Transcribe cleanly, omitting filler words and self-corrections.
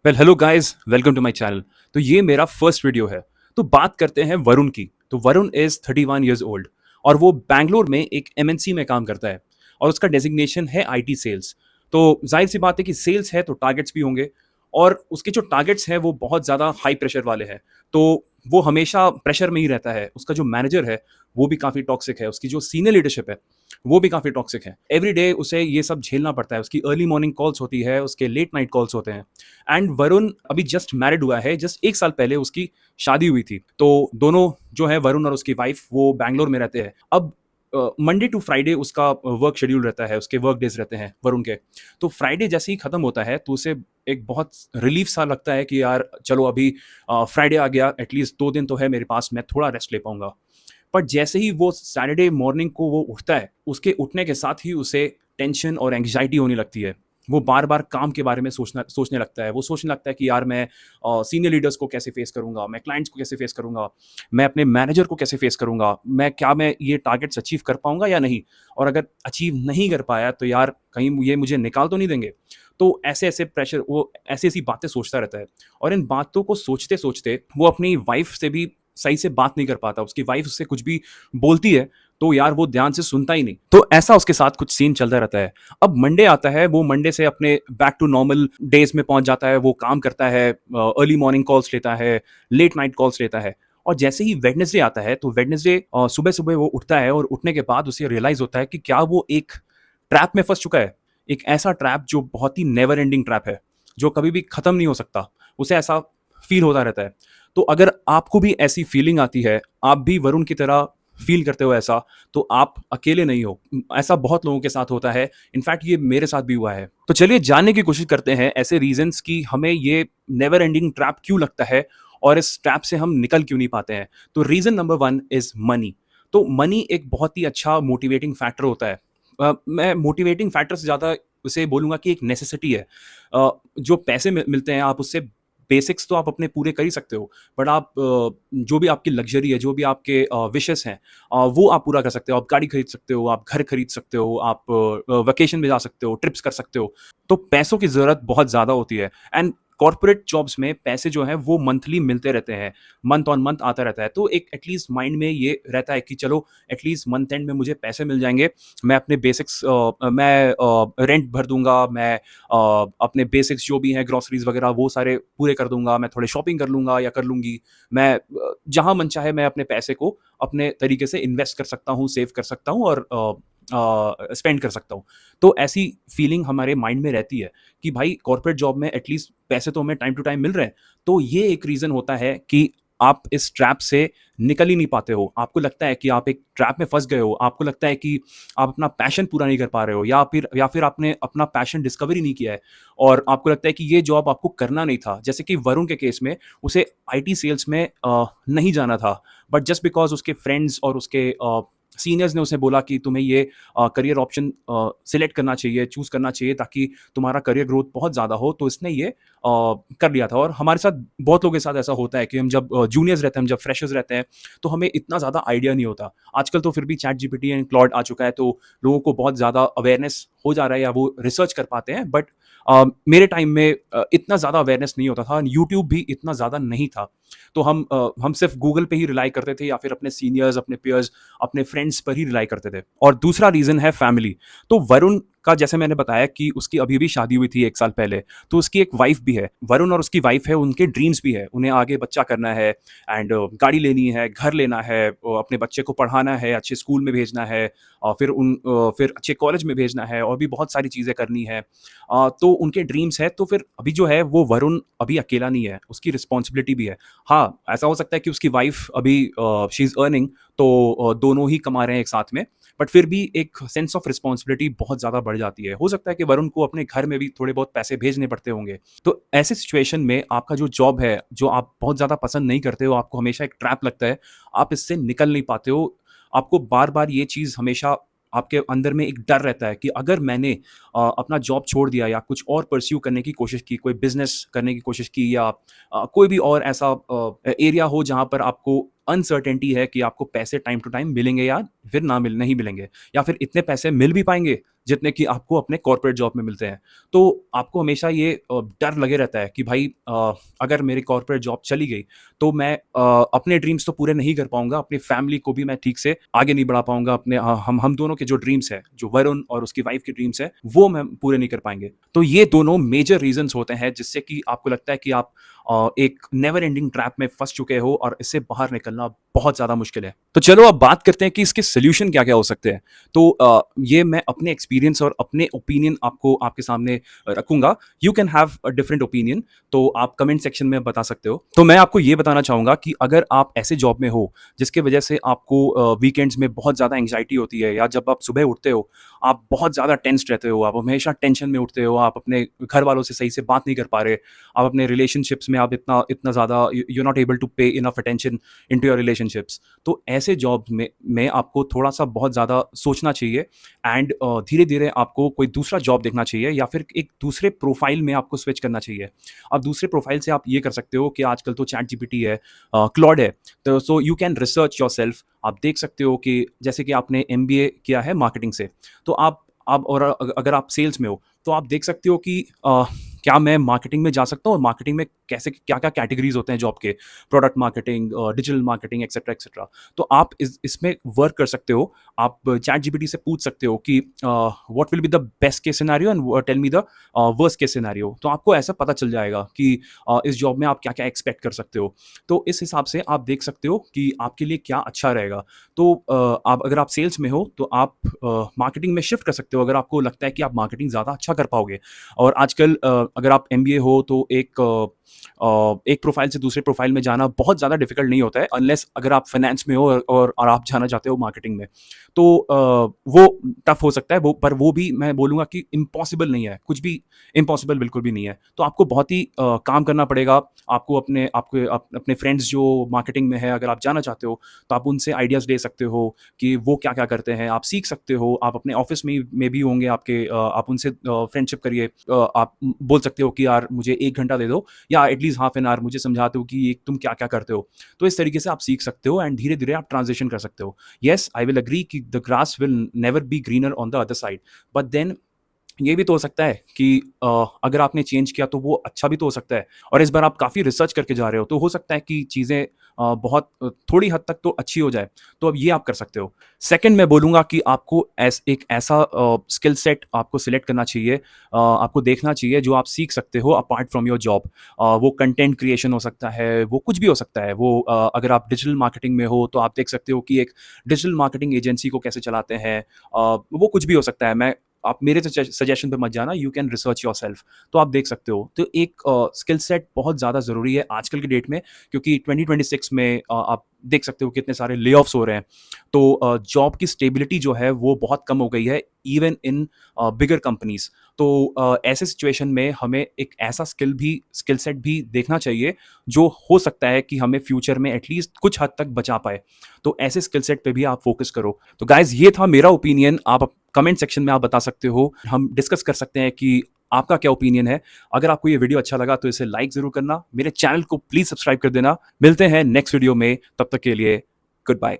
Well hello guys, welcome to my channel. तो ये मेरा फर्स्ट वीडियो है। तो बात करते हैं वरुण की। तो वरुण इज 31 ईयर्स ओल्ड और वो बैंगलोर में एक एमएनसी में काम करता है और उसका डेजिग्नेशन है आईटी सेल्स। तो जाहिर सी बात है कि सेल्स है तो टारगेट्स भी होंगे और उसके जो टारगेट्स हैं वो बहुत ज़्यादा हाई प्रेशर वाले हैं। तो वो हमेशा प्रेशर में ही रहता है। उसका जो मैनेजर है वो भी काफ़ी टॉक्सिक है, उसकी जो सीनियर लीडरशिप है वो भी काफ़ी टॉक्सिक है। एवरी डे उसे ये सब झेलना पड़ता है। उसकी अर्ली मॉर्निंग कॉल्स होती है, उसके लेट नाइट कॉल्स होते हैं। एंड वरुण अभी जस्ट मैरिड हुआ है, जस्ट 1 साल पहले उसकी शादी हुई थी। तो दोनों जो है वरुण और उसकी वाइफ वो बैंगलोर में रहते हैं। अब मंडे टू फ्राइडे उसका वर्क शेड्यूल रहता है, उसके वर्क डेज़ रहते हैं वरुण के। तो फ्राइडे जैसे ही खत्म होता है तो उसे एक बहुत रिलीफ सा लगता है कि यार चलो अभी फ्राइडे आ गया, एटलीस्ट 2 दिन तो है मेरे पास, मैं थोड़ा रेस्ट ले पाऊँगा। पर जैसे ही वो सैटरडे मॉर्निंग को वो उठता है, उसके उठने के साथ ही उसे टेंशन और एंग्जायटी होने लगती है। वो बार-बार काम के बारे में सोचने लगता है। वो सोचने लगता है कि यार मैं सीनियर लीडर्स को कैसे फेस करूँगा? मैं क्लाइंट्स को कैसे फेस करूँगा? मैं अपने मैनेजर को कैसे फेस करूँगा? मैं ये टारगेट्स अचीव कर पाऊँगा या नहीं? और अगर अचीव नहीं कर पाया तो यार कहीं ये मुझे निकाल तो नहीं देंगे? तो ऐसे-ऐसे प्रेशर वो ऐसी-ऐसी बातें सोचता रहता है और इन बातों को सोचते-सोचते वो अपनी वाइफ़ से भी सही से बात नहीं कर पाता। उसकी वाइफ़ उससे कुछ भी बोलती है, तो यार वो ध्यान से सुनता ही नहीं। तो ऐसा उसके साथ कुछ सीन चलता रहता है। अब मंडे आता है, वो मंडे से अपने बैक टू नॉर्मल डेज़ में पहुँच जाता है। वो काम करता है, अर्ली मॉर्निंग कॉल्स लेता है, लेट नाइट कॉल्स लेता है और जैसे ही वेडनेसडे आता है, तो वेडनेसडे सुबह-सुबह वो उठता है और उठने के बाद उसे रियलाइज़ होता है कि क्या वो एक ट्रैप में फँस चुका है। एक ऐसा ट्रैप जो बहुत ही नेवर एंडिंग ट्रैप है, जो कभी भी खत्म नहीं हो सकता। उसे ऐसा फ़ील होता रहता है। तो अगर आपको भी ऐसी फीलिंग आती है, आप भी वरुण की तरह फ़ील करते हो ऐसा, तो आप अकेले नहीं हो। ऐसा बहुत लोगों के साथ होता है, इनफैक्ट ये मेरे साथ भी हुआ है। तो चलिए जानने की कोशिश करते हैं ऐसे रीज़न्स कि हमें ये नेवर एंडिंग ट्रैप क्यों लगता है और इस ट्रैप से हम निकल क्यों नहीं पाते हैं। तो रीज़न नंबर 1 इज़ मनी। तो मनी एक बहुत ही अच्छा मोटिवेटिंग फैक्टर होता है। मैं मोटिवेटिंग फैक्टर से ज़्यादा उसे बोलूँगा कि एक नेसेसिटी है। जो पैसे मिलते हैं आप उससे बेसिक्स तो आप अपने पूरे कर ही सकते हो, बट आप जो भी आपकी लग्ज़री है, जो भी आपके विशेज़ हैं वो आप पूरा कर सकते हो। आप गाड़ी खरीद सकते हो, आप घर खरीद सकते हो, आप वेकेशन में जा सकते हो, ट्रिप्स कर सकते हो। तो पैसों की ज़रूरत बहुत ज़्यादा होती है एंड कॉर्पोरेट जॉब्स में पैसे जो हैं वो मंथली मिलते रहते हैं, मंथ ऑन मंथ आता रहता है। तो एक एटलीस्ट माइंड में ये रहता है कि चलो एटलीस्ट मंथ एंड में मुझे पैसे मिल जाएँगे, मैं अपने बेसिक्स मैं रेंट भर दूँगा, मैं अपने बेसिक्स जो भी हैं ग्रोसरीज़ वगैरह वो सारे पूरे कर दूँगा, मैं थोड़े शॉपिंग कर लूँगा या कर लूँगी। मैं जहाँ मन चाहे मैं अपने पैसे को अपने तरीके से इन्वेस्ट कर सकता हूँ, सेव कर सकता हूँ और स्पेंड कर सकता हूँ। तो ऐसी फीलिंग हमारे माइंड में रहती है कि भाई कॉर्पोरेट जॉब में एटलीस्ट पैसे तो हमें टाइम टू टाइम मिल रहे हैं। तो ये एक रीज़न होता है कि आप इस ट्रैप से निकल ही नहीं पाते हो। आपको लगता है कि आप एक ट्रैप में फँस गए हो। आपको लगता है कि आप अपना पैशन पूरा नहीं कर पा रहे हो या फिर आपने अपना पैशन डिस्कवर ही नहीं किया है और आपको लगता है कि ये जॉब आपको करना नहीं था। जैसे कि वरुण के केस में उसे आईटी सेल्स में नहीं जाना था, बट जस्ट बिकॉज़ उसके फ्रेंड्स और उसके सीनियर्स ने उसे बोला कि तुम्हें ये करियर ऑप्शन सिलेक्ट करना चाहिए, चूज़ करना चाहिए ताकि तुम्हारा करियर ग्रोथ बहुत ज़्यादा हो, तो इसने ये कर लिया था। और हमारे साथ बहुत लोगों के साथ ऐसा होता है कि हम जब जूनियर्स रहते हैं, हम जब फ्रेशर्स रहते हैं, तो हमें इतना ज़्यादा आइडिया नहीं होता। आजकल तो फिर भी चैट जीपीटी एंड क्लॉड आ चुका है, तो लोगों को बहुत ज़्यादा अवेयरनेस हो जा रहा है या वो रिसर्च कर पाते हैं, बट मेरे टाइम में इतना ज़्यादा अवेयरनेस नहीं होता था, यूट्यूब भी इतना ज़्यादा नहीं था। तो हम सिर्फ़ गूगल पे ही रिलाई करते थे या फिर अपने सीनियर्स, अपने पीयर्स, अपने फ्रेंड्स पर ही रिलाई करते थे। और दूसरा रीज़न है फैमिली। तो वरुण का जैसे मैंने बताया कि उसकी अभी भी शादी हुई थी 1 साल पहले, तो उसकी एक वाइफ़ भी है। वरुण और उसकी वाइफ़ है, उनके ड्रीम्स भी है। उन्हें आगे बच्चा करना है एंड गाड़ी लेनी है, घर लेना है, अपने बच्चे को पढ़ाना है, अच्छे स्कूल में भेजना है फिर अच्छे कॉलेज में भेजना है और भी बहुत सारी चीज़ें करनी है। तो उनके ड्रीम्स हैं, तो फिर अभी जो है वो वरुण अभी अकेला नहीं है, उसकी रिस्पॉन्सिबिलिटी भी है। हाँ, ऐसा हो सकता है कि उसकी वाइफ़ अभी शी इज़ अर्निंग, तो दोनों ही कमा रहे हैं एक साथ में, बट फिर भी एक सेंस ऑफ रिस्पॉन्सिबिलिटी बहुत ज़्यादा बढ़ जाती है। हो सकता है कि वरुण को अपने घर में भी थोड़े बहुत पैसे भेजने पड़ते होंगे। तो ऐसे सिचुएशन में आपका जो जॉब है, जो आप बहुत ज़्यादा पसंद नहीं करते हो, आपको हमेशा एक ट्रैप लगता है, आप इससे निकल नहीं पाते हो। आपको बार-बार ये चीज़ हमेशा आपके अंदर में एक डर रहता है कि अगर मैंने अपना जॉब छोड़ दिया या कुछ और परस्यू करने की कोशिश की, कोई बिज़नेस करने की कोशिश की या कोई भी और ऐसा एरिया हो जहाँ पर आपको अनसर्टेनिटी है कि आपको पैसे टाइम टू टाइम मिलेंगे या फिर नहीं मिलेंगे, या फिर इतने पैसे मिल भी पाएँगे जितने कि आपको अपने कॉर्पोरेट जॉब में मिलते हैं। तो आपको हमेशा ये डर लगे रहता है कि भाई अगर मेरी कॉर्पोरेट जॉब चली गई तो मैं अपने ड्रीम्स तो पूरे नहीं कर पाऊँगा, अपनी फैमिली को भी मैं ठीक से आगे नहीं बढ़ा पाऊँगा, अपने हम दोनों के जो ड्रीम्स हैं, जो वरुण और उसकी वाइफ के ड्रीम्स हैं, वो मैं पूरे नहीं कर पाएँगे। तो ये दोनों मेजर रीज़न्स होते हैं जिससे कि आपको लगता है कि आप एक नेवर एंडिंग ट्रैप में फँस चुके हो और इससे बाहर निकलना बहुत ज़्यादा मुश्किल है। तो चलो अब बात करते हैं कि इसके सॉल्यूशन क्या-क्या हो सकते हैं। तो ये मैं अपने एक्सपीरियंस और अपने ओपिनियन आपको आपके सामने रखूँगा। You can have a different opinion, तो आप कमेंट सेक्शन में बता सकते हो। तो मैं आपको ये बताना चाहूँगा कि अगर आप ऐसे जॉब में हो जिसकी वजह से आपको वीकेंड्स में बहुत ज़्यादा एंग्जायटी होती है, या जब आप सुबह उठते हो, आप बहुत ज़्यादा टेंस्ड रहते हो, आप हमेशा टेंशन में उठते हो, आप अपने घर वालों से सही से बात नहीं कर पा रहे, आप अपने रिलेशनशिप्स में आप इतना इतना ज़्यादा यू नॉट एबल टू पे enough attention into your relationships. तो ऐसे जॉब में आपको थोड़ा-सा बहुत ज़्यादा सोचना चाहिए एंड धीरे-धीरे आपको कोई दूसरा जॉब देखना चाहिए, या फिर एक दूसरे प्रोफ़ाइल में आपको स्विच करना चाहिए। अब दूसरे प्रोफ़ाइल से आप ये कर सकते हो कि आजकल तो चैट जीपीटी है, क्लॉड है, तो so you can research yourself. आप देख सकते हो कि जैसे कि आपने एमबीए किया है मार्केटिंग से, तो आप और अगर आप सेल्स में हो, तो आप देख सकते हो कि क्या मैं मार्केटिंग में जा सकता हूँ, और मार्केटिंग में कैसे क्या-क्या कैटेगरीज़ होते हैं जॉब के, product marketing, digital marketing etcetera, etcetera. तो आप इसमें वर्क कर सकते हो। आप चैट जीपीटी से पूछ सकते हो कि what will be the best case scenario and tell me the worst case scenario. तो आपको ऐसा पता चल जाएगा कि इस जॉब में आप क्या-क्या एक्सपेक्ट कर सकते हो। तो इस हिसाब से आप देख सकते हो कि आपके लिए क्या अच्छा रहेगा। तो आप अगर आप सेल्स में हो, तो आप मार्केटिंग में शिफ्ट कर सकते हो, अगर आपको लगता है कि आप मार्केटिंग ज़्यादा अच्छा कर पाओगे। और आजकल अगर आप एमबीए हो, तो एक प्रोफ़ाइल से दूसरे प्रोफ़ाइल में जाना बहुत ज़्यादा डिफ़िकल्ट नहीं होता है, अनलेस अगर आप फाइनेंस में हो और आप जाना चाहते हो मार्केटिंग में। तो वो टफ़ हो सकता है, पर वो भी मैं बोलूँगा कि इम्पॉसिबल नहीं है, कुछ भी इम्पॉसिबल बिल्कुल भी नहीं है। तो आपको बहुत ही काम करना पड़ेगा। आपको अपने फ्रेंड्स जो मार्केटिंग में है, अगर आप जाना चाहते हो, तो आप उनसे आइडियाज़ ले सकते हो कि वो क्या-क्या करते हैं, आप सीख सकते हो। आप अपने ऑफ़िस में भी होंगे आपके, आप उनसे फ्रेंडशिप करिए। आप बोल सकते हो कि यार मुझे 1 घंटा दे दो, या एटलीस्ट हाफ एन आवर मुझे समझा दो कि ये तुम क्या-क्या करते हो। तो इस तरीके से आप सीख सकते हो एंड धीरे-धीरे आप ट्रांज़िशन कर सकते हो। येस, आई विल एग्री कि the grass will never be greener on the other side, but then ये भी तो हो सकता है कि अगर आपने चेंज किया तो वो अच्छा भी तो हो सकता है, और इस बार आप काफ़ी रिसर्च करके जा रहे हो, तो हो सकता है कि चीज़ें बहुत थोड़ी हद तक तो अच्छी हो जाए। तो अब ये आप कर सकते हो। सेकंड मैं बोलूँगा कि आपको एक ऐसा स्किल सेट आपको सिलेक्ट करना चाहिए, आपको देखना चाहिए जो आप सीख सकते हो अपार्ट फ्रॉम योर जॉब। वो कंटेंट क्रिएशन हो सकता है, वो कुछ भी हो सकता है। वो अगर आप डिजिटल मार्केटिंग में हो, तो आप देख सकते हो कि एक डिजिटल मार्केटिंग एजेंसी को कैसे चलाते हैं। वो कुछ भी हो सकता है। आप मेरे सजेशन पे मत जाना, यू कैन रिसर्च योरसेल्फ। तो आप देख सकते हो। तो एक स्किल सेट बहुत ज़्यादा ज़रूरी है आजकल की डेट में, क्योंकि 2026 में आप देख सकते हो कितने सारे ले-ऑफ्स हो रहे हैं। तो जॉब की स्टेबिलिटी जो है वो बहुत कम हो गई है, इवन इन बिगर कंपनीज़। तो ऐसे सिचुएशन में हमें एक ऐसा स्किल सेट भी देखना चाहिए जो हो सकता है कि हमें फ्यूचर में एटलीस्ट कुछ हद तक बचा पाए। तो ऐसे स्किल सेट पे भी आप फ़ोकस करो। तो गाइज़, ये था मेरा ओपिनियन। आप कमेंट सेक्शन में आप बता सकते हो। हम डिस्कस कर सकते हैं कि आपका क्या ओपिनियन है। अगर आपको ये वीडियो अच्छा लगा तो इसे लाइक ज़रूर करना। मेरे चैनल को प्लीज़ सब्सक्राइब कर देना। मिलते हैं नेक्स्ट वीडियो में, तब तक के लिए गुड बाय।